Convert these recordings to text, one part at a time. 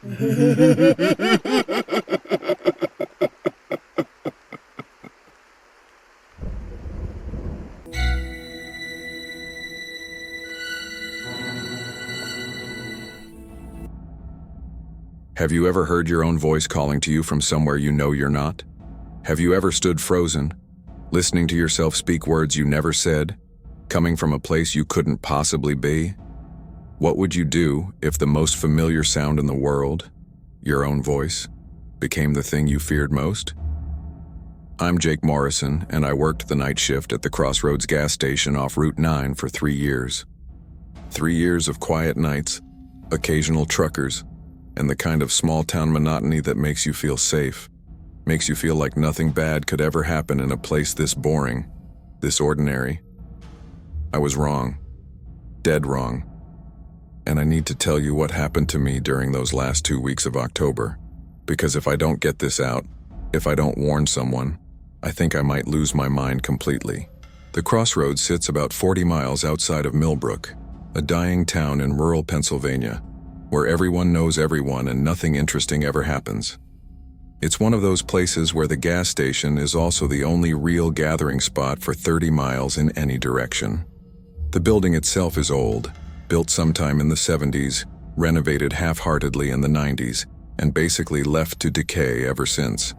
Have you ever heard your own voice calling to you from somewhere you know you're not? Have you ever stood frozen, listening to yourself speak words you never said, coming from a place you couldn't possibly be? What would you do if the most familiar sound in the world, your own voice, became the thing you feared most? I'm Jake Morrison, and I worked the night shift at the Crossroads Gas Station off Route 9 for 3 years. 3 years of quiet nights, occasional truckers, and the kind of small-town monotony that makes you feel safe, makes you feel like nothing bad could ever happen in a place this boring, this ordinary. I was wrong, dead wrong, and I need to tell you what happened to me during those last 2 weeks of October, because if I don't get this out, if I don't warn someone, I think I might lose my mind completely. The Crossroads sits about 40 miles outside of Millbrook, a dying town in rural Pennsylvania, where everyone knows everyone and nothing interesting ever happens. It's one of those places where the gas station is also the only real gathering spot for 30 miles in any direction. The building itself is old, built sometime in the 70s, renovated half-heartedly in the 90s, and basically left to decay ever since.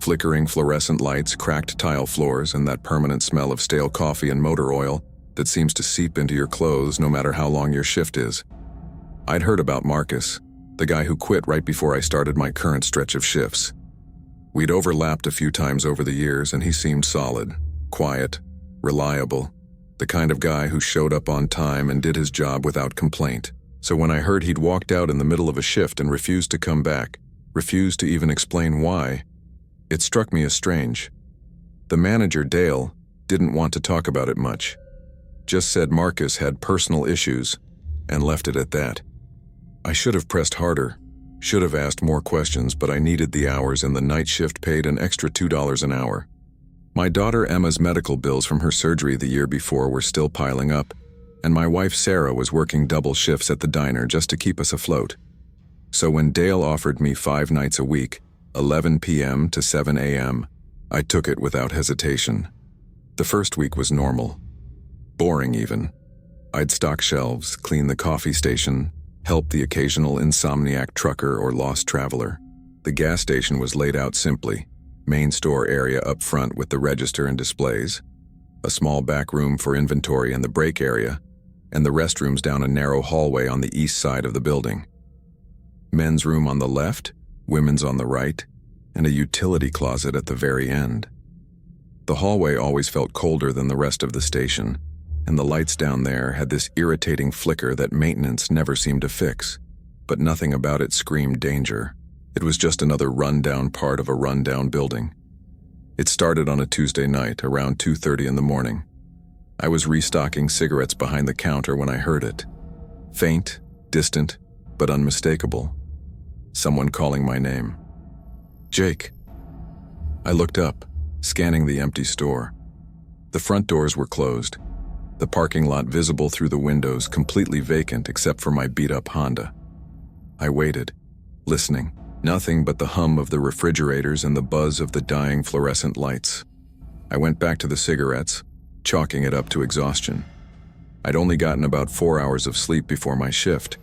Flickering fluorescent lights, cracked tile floors, and that permanent smell of stale coffee and motor oil that seems to seep into your clothes no matter how long your shift is. I'd heard about Marcus, the guy who quit right before I started my current stretch of shifts. We'd overlapped a few times over the years, and he seemed solid, quiet, reliable, the kind of guy who showed up on time and did his job without complaint. So when I heard he'd walked out in the middle of a shift and refused to come back, refused to even explain why, it struck me as strange. The manager, Dale, didn't want to talk about it much, just said Marcus had personal issues, and left it at that. I should have pressed harder, should have asked more questions, but I needed the hours, and the night shift paid an extra $2 an hour. My daughter Emma's medical bills from her surgery the year before were still piling up, and my wife Sarah was working double shifts at the diner just to keep us afloat. So when Dale offered me 5 nights a week, 11 p.m. to 7 a.m., I took it without hesitation. The first week was normal. Boring even. I'd stock shelves, clean the coffee station, help the occasional insomniac trucker or lost traveler. The gas station was laid out simply. Main store area up front with the register and displays, a small back room for inventory and the break area, and the restrooms down a narrow hallway on the east side of the building. Men's room on the left, women's on the right, and a utility closet at the very end. The hallway always felt colder than the rest of the station, and the lights down there had this irritating flicker that maintenance never seemed to fix, but nothing about it screamed danger. It was just another run-down part of a run-down building. It started on a Tuesday night, around 2:30 in the morning. I was restocking cigarettes behind the counter when I heard it. Faint, distant, but unmistakable. Someone calling my name. Jake. I looked up, scanning the empty store. The front doors were closed. The parking lot visible through the windows completely vacant except for my beat-up Honda. I waited, listening. Nothing but the hum of the refrigerators and the buzz of the dying fluorescent lights. I went back to the cigarettes, chalking it up to exhaustion. I'd only gotten about 4 hours of sleep before my shift,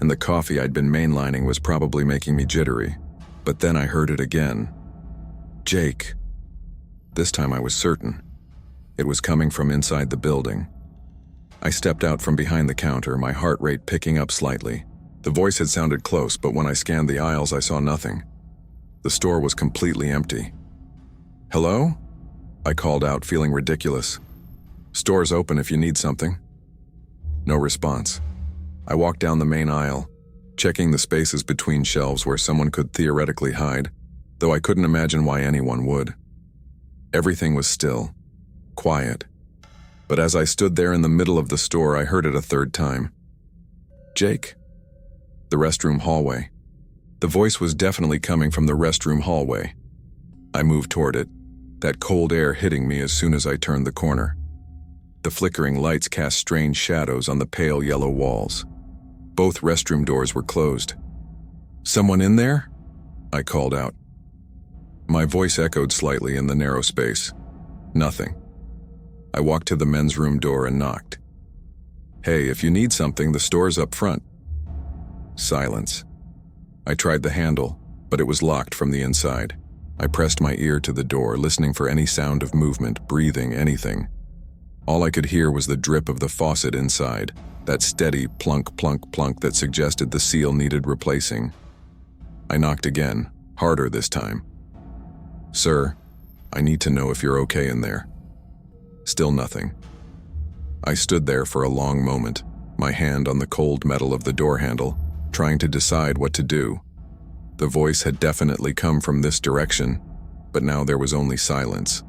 and the coffee I'd been mainlining was probably making me jittery. But then I heard it again. Jake. This time I was certain. It was coming from inside the building. I stepped out from behind the counter, my heart rate picking up slightly. The voice had sounded close, but when I scanned the aisles, I saw nothing. The store was completely empty. Hello? I called out, feeling ridiculous. Store's open if you need something. No response. I walked down the main aisle, checking the spaces between shelves where someone could theoretically hide, though I couldn't imagine why anyone would. Everything was still. Quiet. But as I stood there in the middle of the store, I heard it a third time. Jake. The restroom hallway. The voice was definitely coming from the restroom hallway. I moved toward it, that cold air hitting me as soon as I turned the corner. The flickering lights cast strange shadows on the pale yellow walls. Both restroom doors were closed. "Someone in there?" I called out. My voice echoed slightly in the narrow space. Nothing. I walked to the men's room door and knocked. "Hey, if you need something, the store's up front." Silence. I tried the handle, but it was locked from the inside. I pressed my ear to the door, listening for any sound of movement, breathing, anything. All I could hear was the drip of the faucet inside, that steady plunk, plunk, plunk that suggested the seal needed replacing. I knocked again, harder this time. "Sir, I need to know if you're okay in there." Still nothing. I stood there for a long moment, my hand on the cold metal of the door handle, trying to decide what to do. The voice had definitely come from this direction, but now there was only silence.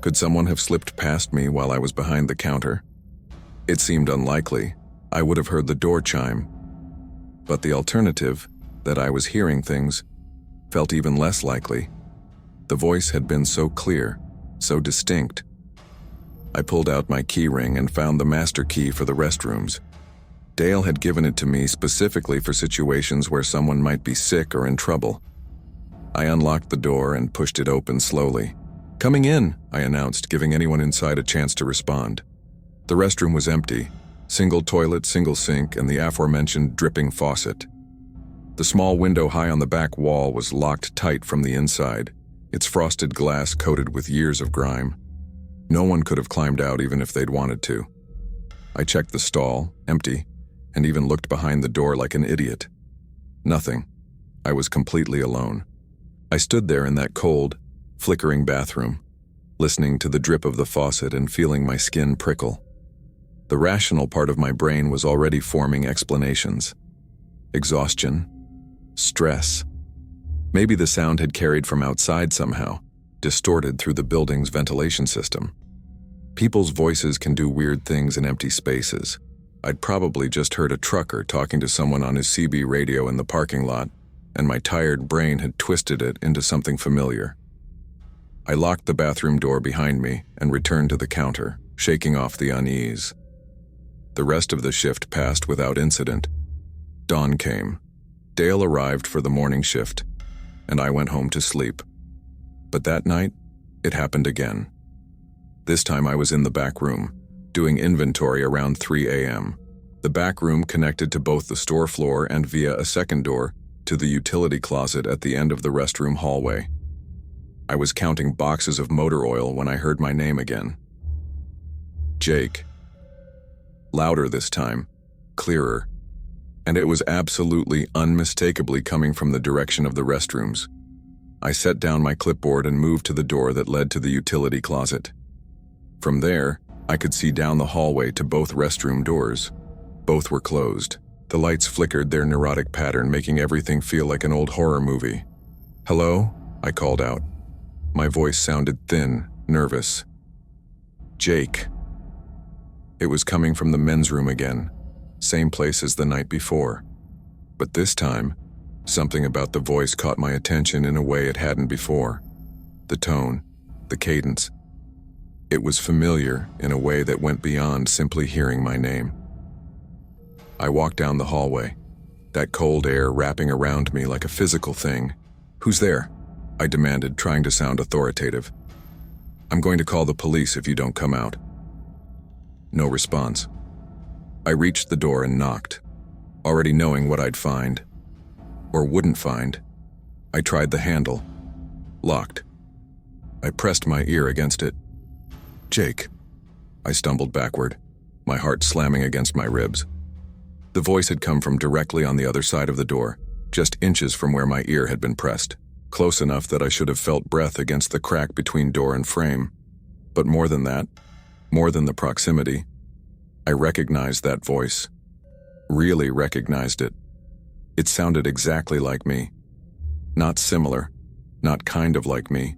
Could someone have slipped past me while I was behind the counter? It seemed unlikely. I would have heard the door chime. But the alternative, that I was hearing things, felt even less likely. The voice had been so clear, so distinct. I pulled out my key ring and found the master key for the restrooms. Dale had given it to me specifically for situations where someone might be sick or in trouble. I unlocked the door and pushed it open slowly. "Coming in," I announced, giving anyone inside a chance to respond. The restroom was empty. Single toilet, single sink, and the aforementioned dripping faucet. The small window high on the back wall was locked tight from the inside, its frosted glass coated with years of grime. No one could have climbed out even if they'd wanted to. I checked the stall, empty, and even looked behind the door like an idiot. Nothing. I was completely alone. I stood there in that cold, flickering bathroom, listening to the drip of the faucet and feeling my skin prickle. The rational part of my brain was already forming explanations. Exhaustion. Stress. Maybe the sound had carried from outside somehow, distorted through the building's ventilation system. People's voices can do weird things in empty spaces. I'd probably just heard a trucker talking to someone on his CB radio in the parking lot, and my tired brain had twisted it into something familiar. I locked the bathroom door behind me and returned to the counter, shaking off the unease. The rest of the shift passed without incident. Dawn came. Dale arrived for the morning shift, and I went home to sleep. But that night, it happened again. This time I was in the back room, doing inventory around 3 a.m. The back room connected to both the store floor and via a second door to the utility closet at the end of the restroom hallway. I was counting boxes of motor oil when I heard my name again. Jake. Louder this time, clearer, and it was absolutely unmistakably coming from the direction of the restrooms. I set down my clipboard and moved to the door that led to the utility closet. From there, I could see down the hallway to both restroom doors. Both were closed. The lights flickered their neurotic pattern, making everything feel like an old horror movie. "Hello?" I called out. My voice sounded thin, nervous. "Jake." It was coming from the men's room again, same place as the night before. But this time, something about the voice caught my attention in a way it hadn't before. The tone, the cadence. It was familiar in a way that went beyond simply hearing my name. I walked down the hallway, that cold air wrapping around me like a physical thing. "Who's there?" I demanded, trying to sound authoritative. "I'm going to call the police if you don't come out." No response. I reached the door and knocked, already knowing what I'd find. Or wouldn't find. I tried the handle. Locked. I pressed my ear against it. "Jake." I stumbled backward, my heart slamming against my ribs. The voice had come from directly on the other side of the door, just inches from where my ear had been pressed, close enough that I should have felt breath against the crack between door and frame. But more than that, more than the proximity, I recognized that voice. Really recognized it. It sounded exactly like me. Not similar, not kind of like me.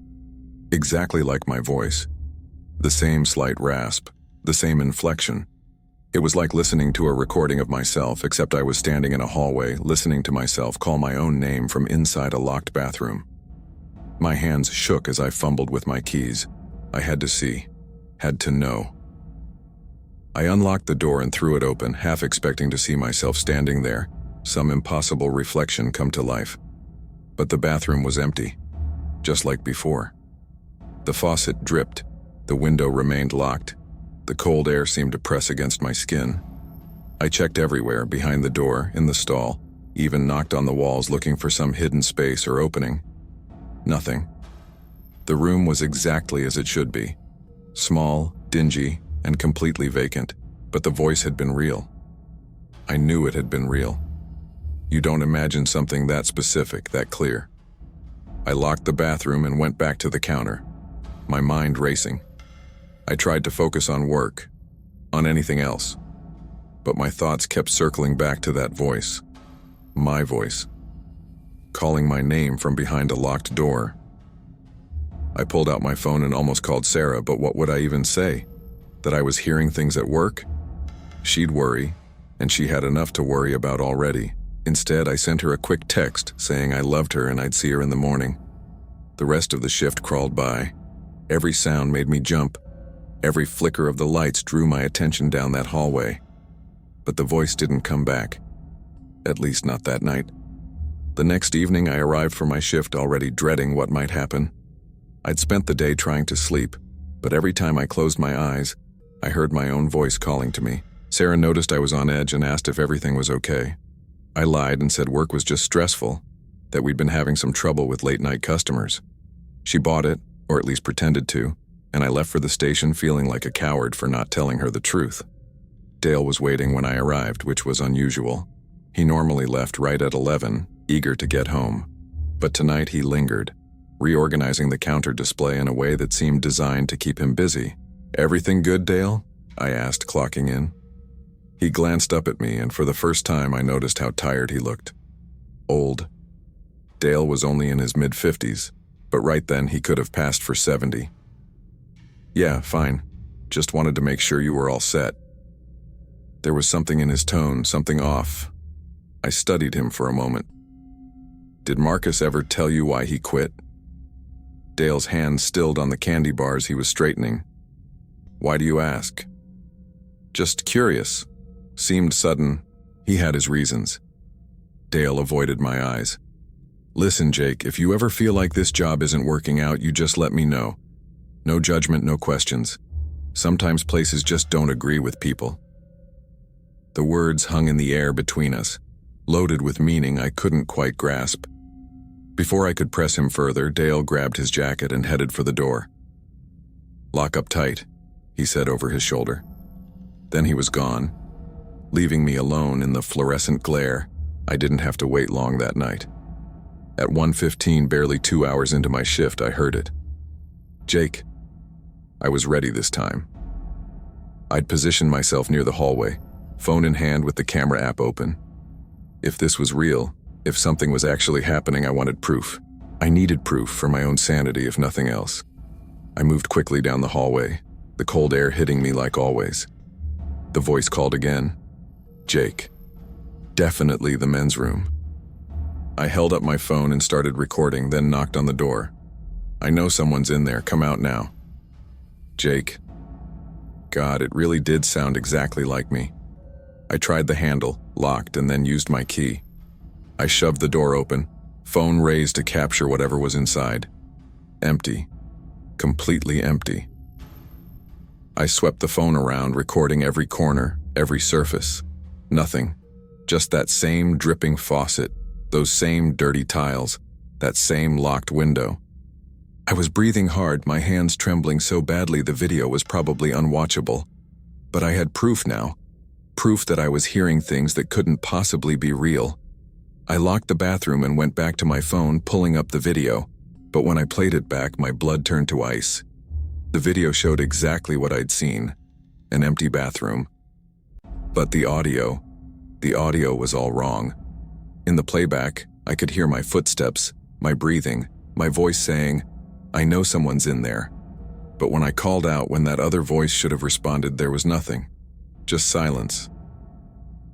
Exactly like my voice. The same slight rasp, the same inflection. It was like listening to a recording of myself, except I was standing in a hallway, listening to myself call my own name from inside a locked bathroom. My hands shook as I fumbled with my keys. I had to see, had to know. I unlocked the door and threw it open, half expecting to see myself standing there, some impossible reflection come to life. But the bathroom was empty, just like before. The faucet dripped, the window remained locked, the cold air seemed to press against my skin. I checked everywhere, behind the door, in the stall, even knocked on the walls looking for some hidden space or opening. Nothing. The room was exactly as it should be. Small, dingy, and completely vacant, but the voice had been real. I knew it had been real. You don't imagine something that specific, that clear. I locked the bathroom and went back to the counter, my mind racing. I tried to focus on work, on anything else, but my thoughts kept circling back to that voice, my voice, calling my name from behind a locked door. I pulled out my phone and almost called Sarah, but what would I even say? That I was hearing things at work? She'd worry, and she had enough to worry about already. Instead, I sent her a quick text saying I loved her and I'd see her in the morning. The rest of the shift crawled by. Every sound made me jump. Every flicker of the lights drew my attention down that hallway. But the voice didn't come back. At least not that night. The next evening, I arrived for my shift already dreading what might happen. I'd spent the day trying to sleep, but every time I closed my eyes, I heard my own voice calling to me. Sarah noticed I was on edge and asked if everything was okay. I lied and said work was just stressful, that we'd been having some trouble with late-night customers. She bought it, or at least pretended to, and I left for the station feeling like a coward for not telling her the truth. Dale was waiting when I arrived, which was unusual. He normally left right at 11, eager to get home. But tonight he lingered, reorganizing the counter display in a way that seemed designed to keep him busy. "Everything good, Dale?" I asked, clocking in. He glanced up at me, and for the first time I noticed how tired he looked. Old. Dale was only in his mid-50s, but right then he could have passed for 70. "Yeah, fine. Just wanted to make sure you were all set." There was something in his tone, something off. I studied him for a moment. "Did Marcus ever tell you why he quit?" Dale's hand stilled on the candy bars he was straightening. "Why do you ask?" "Just curious." Seemed sudden. He had his reasons. Dale avoided my eyes. "Listen, Jake, if you ever feel like this job isn't working out, you just let me know. No judgment, no questions. Sometimes places just don't agree with people." The words hung in the air between us, loaded with meaning I couldn't quite grasp. Before I could press him further, Dale grabbed his jacket and headed for the door. "Lock up tight," he said over his shoulder. Then he was gone, leaving me alone in the fluorescent glare. I didn't have to wait long that night. At 1:15, barely 2 hours into my shift, I heard it. "Jake." I was ready this time. I'd positioned myself near the hallway, phone in hand with the camera app open. If this was real, if something was actually happening, I wanted proof. I needed proof for my own sanity, if nothing else. I moved quickly down the hallway, the cold air hitting me like always. The voice called again. "Jake." Definitely the men's room. I held up my phone and started recording, then knocked on the door. "I know someone's in there, come out now." "Jake." God, it really did sound exactly like me. I tried the handle, locked, and then used my key. I shoved the door open, phone raised to capture whatever was inside. Empty. Completely empty. I swept the phone around, recording every corner, every surface. Nothing. Just that same dripping faucet, those same dirty tiles, that same locked window. I was breathing hard, my hands trembling so badly the video was probably unwatchable. But I had proof now. Proof that I was hearing things that couldn't possibly be real. I locked the bathroom and went back to my phone, pulling up the video. But when I played it back, my blood turned to ice. The video showed exactly what I'd seen. An empty bathroom. But the audio was all wrong. In the playback, I could hear my footsteps, my breathing, my voice saying, "I know someone's in there." But when I called out, when that other voice should have responded, there was nothing. Just silence.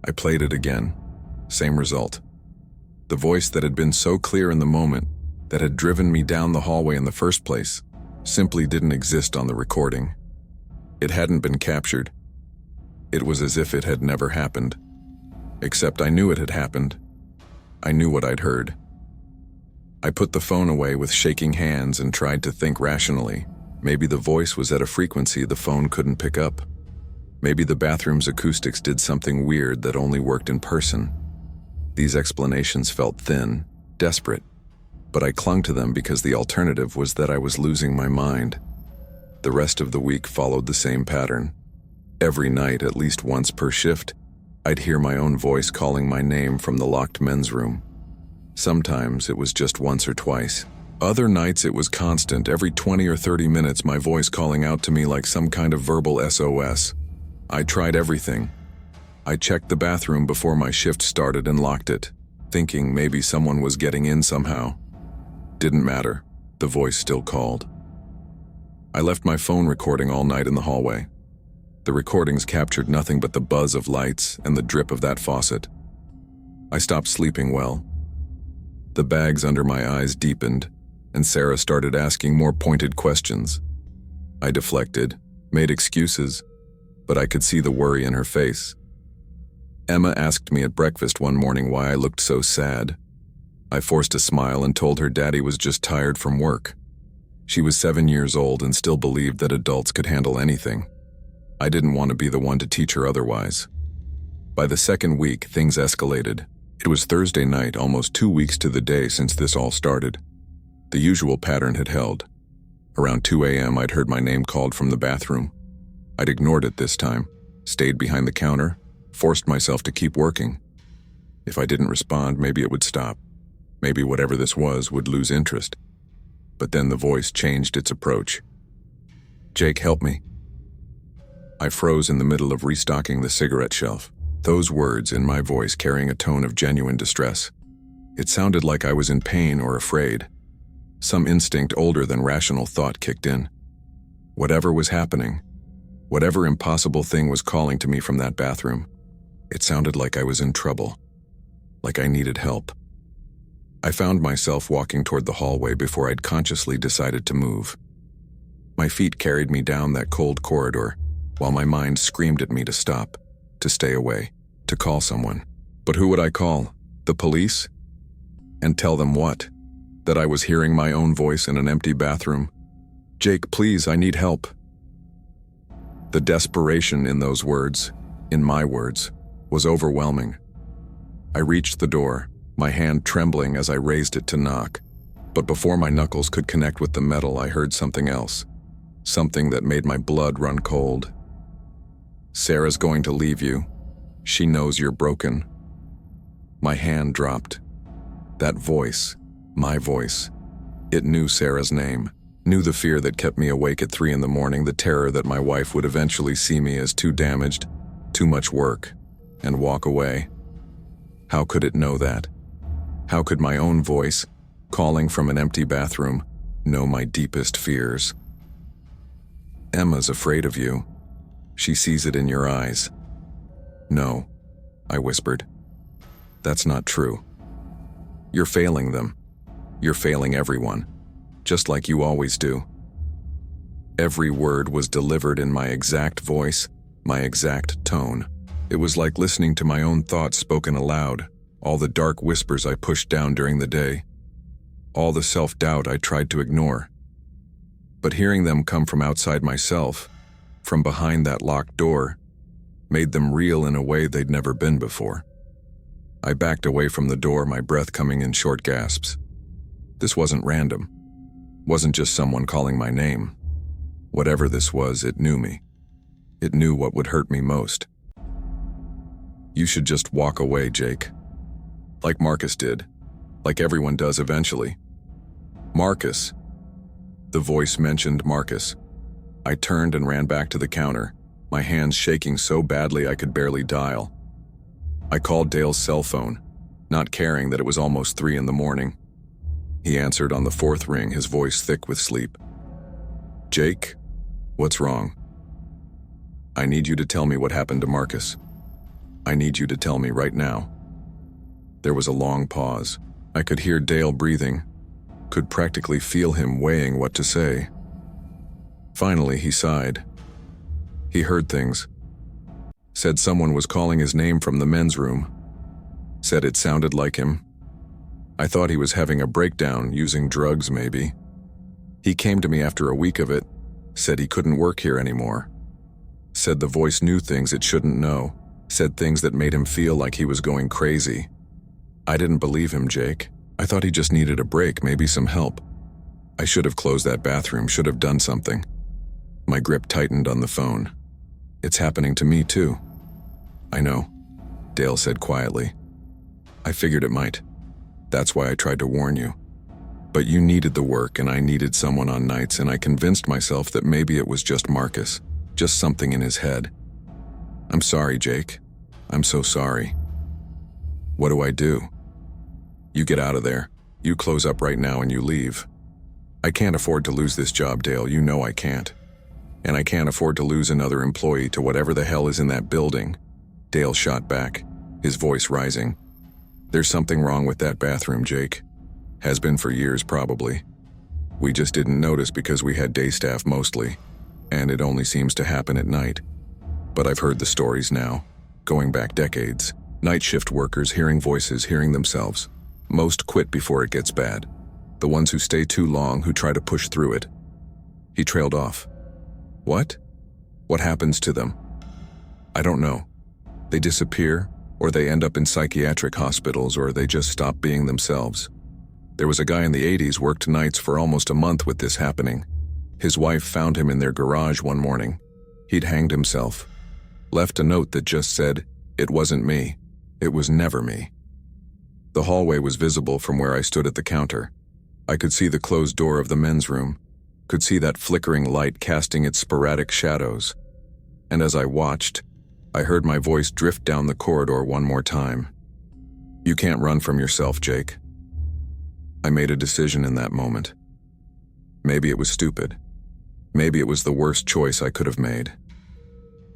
I played it again. Same result. The voice that had been so clear in the moment, that had driven me down the hallway in the first place, simply didn't exist on the recording. It hadn't been captured. It was as if it had never happened. Except I knew it had happened. I knew what I'd heard. I put the phone away with shaking hands and tried to think rationally. Maybe the voice was at a frequency the phone couldn't pick up. Maybe the bathroom's acoustics did something weird that only worked in person. These explanations felt thin, desperate, but I clung to them because the alternative was that I was losing my mind. The rest of the week followed the same pattern. Every night, at least once per shift, I'd hear my own voice calling my name from the locked men's room. Sometimes it was just once or twice. Other nights it was constant, every 20 or 30 minutes my voice calling out to me like some kind of verbal SOS. I tried everything. I checked the bathroom before my shift started and locked it, thinking maybe someone was getting in somehow. Didn't matter. The voice still called. I left my phone recording all night in the hallway. The recordings captured nothing but the buzz of lights and the drip of that faucet. I stopped sleeping well. The bags under my eyes deepened, and Sarah started asking more pointed questions. I deflected, made excuses, but I could see the worry in her face. Emma asked me at breakfast one morning why I looked so sad. I forced a smile and told her Daddy was just tired from work. She was 7 years old and still believed that adults could handle anything. I didn't want to be the one to teach her otherwise. By the second week, things escalated. It was Thursday night, almost 2 weeks to the day since this all started. The usual pattern had held. Around 2 a.m., I'd heard my name called from the bathroom. I'd ignored it this time, stayed behind the counter, forced myself to keep working. If I didn't respond, maybe it would stop. Maybe whatever this was would lose interest. But then the voice changed its approach. "Jake, help me." I froze in the middle of restocking the cigarette shelf, those words in my voice carrying a tone of genuine distress. It sounded like I was in pain or afraid. Some instinct older than rational thought kicked in. Whatever was happening, whatever impossible thing was calling to me from that bathroom, it sounded like I was in trouble, like I needed help. I found myself walking toward the hallway before I'd consciously decided to move. My feet carried me down that cold corridor, while my mind screamed at me to stop, to stay away, to call someone. But who would I call? The police? And tell them what? That I was hearing my own voice in an empty bathroom? "Jake, please, I need help." The desperation in those words, in my words, was overwhelming. I reached the door, my hand trembling as I raised it to knock. But before my knuckles could connect with the metal, I heard something else. Something that made my blood run cold. "Sarah's going to leave you. She knows you're broken." My hand dropped. That voice, my voice, it knew Sarah's name, knew the fear that kept me awake at 3 a.m, the terror that my wife would eventually see me as too damaged, too much work, and walk away. How could it know that? How could my own voice, calling from an empty bathroom, know my deepest fears? "Emma's afraid of you. She sees it in your eyes." "No," I whispered. "That's not true. You're failing them. You're failing everyone, just like you always do." Every word was delivered in my exact voice, my exact tone. It was like listening to my own thoughts spoken aloud, all the dark whispers I pushed down during the day, all the self-doubt I tried to ignore. But hearing them come from outside myself, from behind that locked door, made them real in a way they'd never been before. I backed away from the door, my breath coming in short gasps. This wasn't random. Wasn't just someone calling my name. Whatever this was, it knew me. It knew what would hurt me most. "You should just walk away, Jake. Like Marcus did. Like everyone does eventually." "Marcus." The voice mentioned Marcus. I turned and ran back to the counter, my hands shaking so badly I could barely dial. I called Dale's cell phone, not caring that it was almost 3 a.m. He answered on the 4th ring, his voice thick with sleep. "Jake, what's wrong?" "I need you to tell me what happened to Marcus. I need you to tell me right now." There was a long pause. I could hear Dale breathing, could practically feel him weighing what to say. Finally, he sighed. He heard things. Said someone was calling his name from the men's room, Said it sounded like him. I thought he was having a breakdown, using drugs maybe. He came to me after a week of it, said he couldn't work here anymore. Said the voice knew things it shouldn't know, said things that made him feel like he was going crazy. I didn't believe him, Jake. I thought he just needed a break, maybe some help. I should have closed that bathroom, should have done something. My grip tightened on the phone. It's happening to me too. I know, Dale said quietly. I figured it might. That's why I tried to warn you. But you needed the work and I needed someone on nights, and I convinced myself that maybe it was just Marcus, just something in his head. I'm sorry, Jake. I'm so sorry. What do I do? You get out of there. You close up right now and you leave. I can't afford to lose this job, Dale. You know I can't. And I can't afford to lose another employee to whatever the hell is in that building. Dale shot back, his voice rising. There's something wrong with that bathroom, Jake. Has been for years, probably. We just didn't notice because we had day staff mostly, and it only seems to happen at night. But I've heard the stories now, going back decades. Night shift workers hearing voices, hearing themselves. Most quit before it gets bad. The ones who stay too long, who try to push through it. He trailed off. What? What happens to them? I don't know. They disappear, or they end up in psychiatric hospitals, or they just stop being themselves. There was a guy in the 80s worked nights for almost a month with this happening. His wife found him in their garage one morning. He'd hanged himself. Left a note that just said, "It wasn't me. It was never me." The hallway was visible from where I stood at the counter. I could see the closed door of the men's room, could see that flickering light casting its sporadic shadows. And as I watched, I heard my voice drift down the corridor one more time. You can't run from yourself, Jake. I made a decision in that moment. Maybe it was stupid. Maybe it was the worst choice I could have made.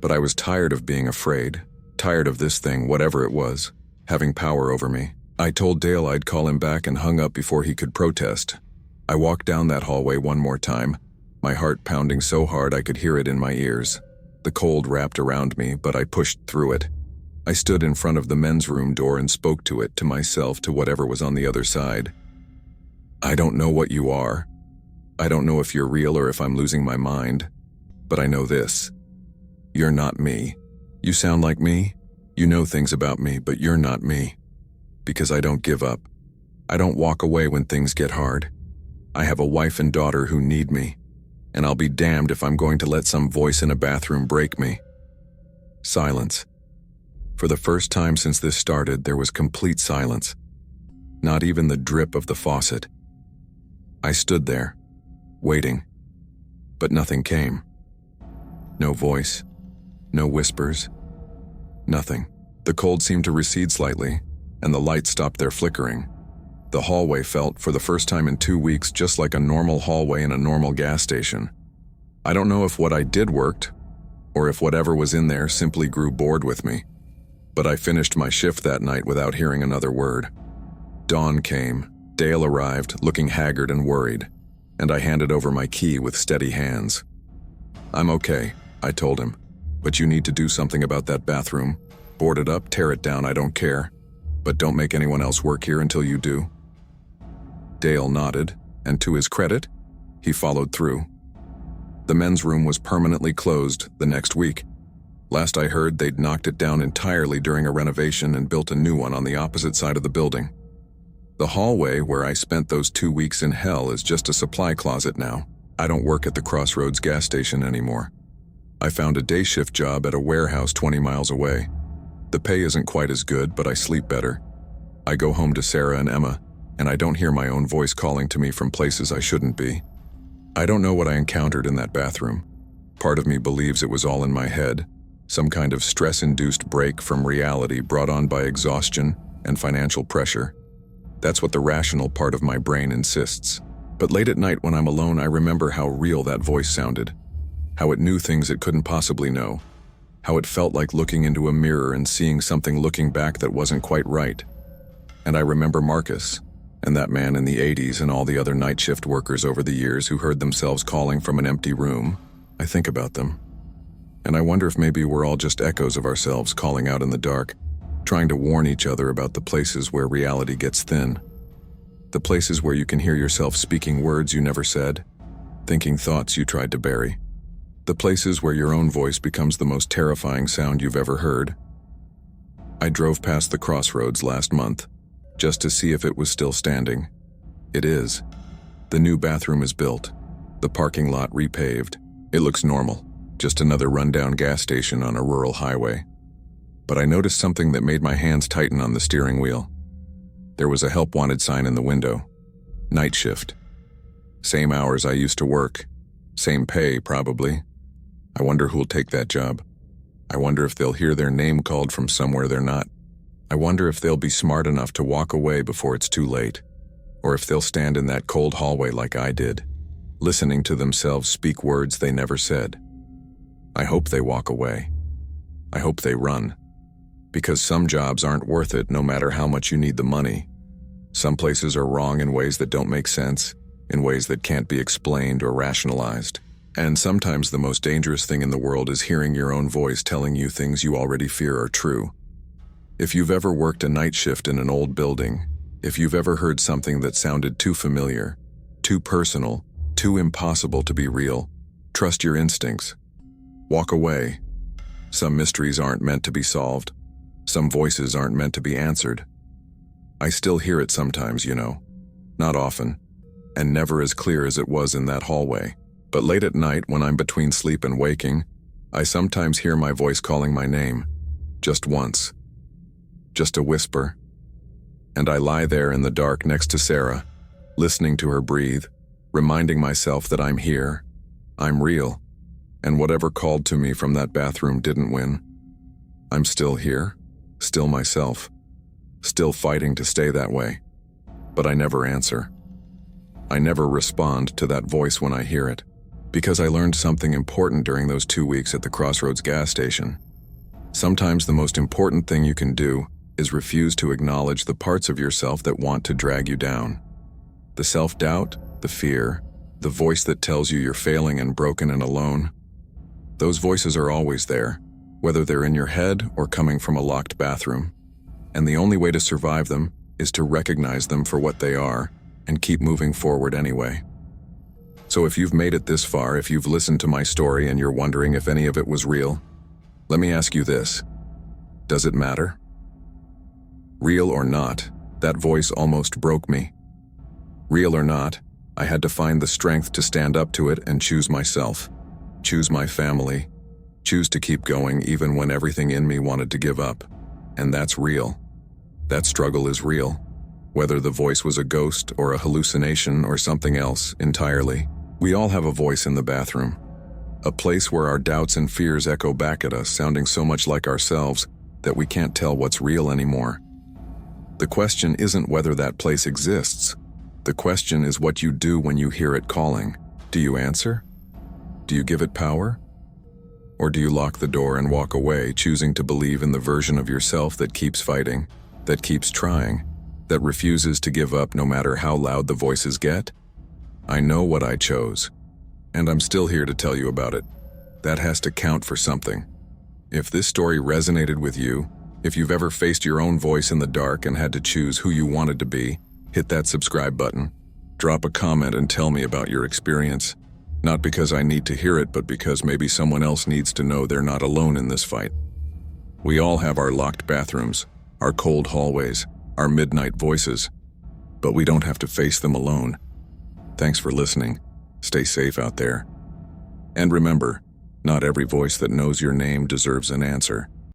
But I was tired of being afraid, tired of this thing, whatever it was, having power over me. I told Dale I'd call him back and hung up before he could protest. I walked down that hallway one more time, my heart pounding so hard I could hear it in my ears. The cold wrapped around me, but I pushed through it. I stood in front of the men's room door and spoke to it, to myself, to whatever was on the other side. I don't know what you are. I don't know if you're real or if I'm losing my mind. But I know this. You're not me. You sound like me. You know things about me, but you're not me. Because I don't give up. I don't walk away when things get hard. I have a wife and daughter who need me. And I'll be damned if I'm going to let some voice in a bathroom break me. Silence. For the first time since this started, there was complete silence. Not even the drip of the faucet. I stood there, waiting. But nothing came. No voice. No whispers. Nothing. The cold seemed to recede slightly, and the lights stopped their flickering. The hallway felt, for the first time in 2 weeks, just like a normal hallway in a normal gas station. I don't know if what I did worked, or if whatever was in there simply grew bored with me. But I finished my shift that night without hearing another word. Dawn came. Dale arrived, looking haggard and worried, and I handed over my key with steady hands. I'm okay, I told him, but you need to do something about that bathroom. Board it up, tear it down, I don't care. But don't make anyone else work here until you do. Dale nodded, and to his credit, he followed through. The men's room was permanently closed the next week. Last I heard, they'd knocked it down entirely during a renovation and built a new one on the opposite side of the building. The hallway where I spent those 2 weeks in hell is just a supply closet now. I don't work at the Crossroads Gas Station anymore. I found a day shift job at a warehouse 20 miles away. The pay isn't quite as good, but I sleep better. I go home to Sarah and Emma, and I don't hear my own voice calling to me from places I shouldn't be. I don't know what I encountered in that bathroom. Part of me believes it was all in my head, some kind of stress-induced break from reality brought on by exhaustion and financial pressure. That's what the rational part of my brain insists. But late at night when I'm alone, I remember how real that voice sounded, how it knew things it couldn't possibly know, how it felt like looking into a mirror and seeing something looking back that wasn't quite right. And I remember Marcus, and that man in the 80s and all the other night shift workers over the years who heard themselves calling from an empty room. I think about them. And I wonder if maybe we're all just echoes of ourselves calling out in the dark. trying to warn each other about the places where reality gets thin. The places where you can hear yourself speaking words you never said, thinking thoughts you tried to bury. The places where your own voice becomes the most terrifying sound you've ever heard. I drove past the Crossroads last month, just to see if it was still standing. It is. The new bathroom is built, the parking lot repaved. It looks normal, just another rundown gas station on a rural highway. But I noticed something that made my hands tighten on the steering wheel. There was a help wanted sign in the window. Night shift. Same hours I used to work. Same pay, probably. I wonder who'll take that job. I wonder if they'll hear their name called from somewhere they're not. I wonder if they'll be smart enough to walk away before it's too late. Or if they'll stand in that cold hallway like I did, listening to themselves speak words they never said. I hope they walk away. I hope they run. Because some jobs aren't worth it no matter how much you need the money. Some places are wrong in ways that don't make sense, in ways that can't be explained or rationalized. And sometimes the most dangerous thing in the world is hearing your own voice telling you things you already fear are true. If you've ever worked a night shift in an old building, if you've ever heard something that sounded too familiar, too personal, too impossible to be real, trust your instincts. Walk away. Some mysteries aren't meant to be solved. Some voices aren't meant to be answered. I still hear it sometimes, you know. Not often, and never as clear as it was in that hallway. But late at night, when I'm between sleep and waking, I sometimes hear my voice calling my name. Just once. Just a whisper. And I lie there in the dark next to Sarah, listening to her breathe, reminding myself that I'm here, I'm real, and whatever called to me from that bathroom didn't win. I'm still here, still myself, still fighting to stay that way. But I never answer. I never respond to that voice when I hear it, because I learned something important during those 2 weeks at the Crossroads Gas Station. Sometimes the most important thing you can do is refuse to acknowledge the parts of yourself that want to drag you down. The self-doubt, the fear, the voice that tells you you're failing and broken and alone. Those voices are always there, whether they're in your head or coming from a locked bathroom. And the only way to survive them is to recognize them for what they are and keep moving forward anyway. So if you've made it this far, if you've listened to my story and you're wondering if any of it was real, let me ask you this. Does it matter? Real or not, that voice almost broke me. Real or not, I had to find the strength to stand up to it and choose myself, choose my family, choose to keep going even when everything in me wanted to give up. And that's real. That struggle is real, whether the voice was a ghost or a hallucination or something else entirely. We all have a voice in the bathroom, a place where our doubts and fears echo back at us, sounding so much like ourselves that we can't tell what's real anymore. The question isn't whether that place exists. The question is what you do when you hear it calling. Do you answer? Do you give it power? Or do you lock the door and walk away, choosing to believe in the version of yourself that keeps fighting, that keeps trying, that refuses to give up no matter how loud the voices get? I know what I chose, and I'm still here to tell you about it. That has to count for something. If this story resonated with you, if you've ever faced your own voice in the dark and had to choose who you wanted to be, hit that subscribe button. Drop a comment and tell me about your experience. Not because I need to hear it, but because maybe someone else needs to know they're not alone in this fight. We all have our locked bathrooms, our cold hallways, our midnight voices, but we don't have to face them alone. Thanks for listening. Stay safe out there. And remember, not every voice that knows your name deserves an answer.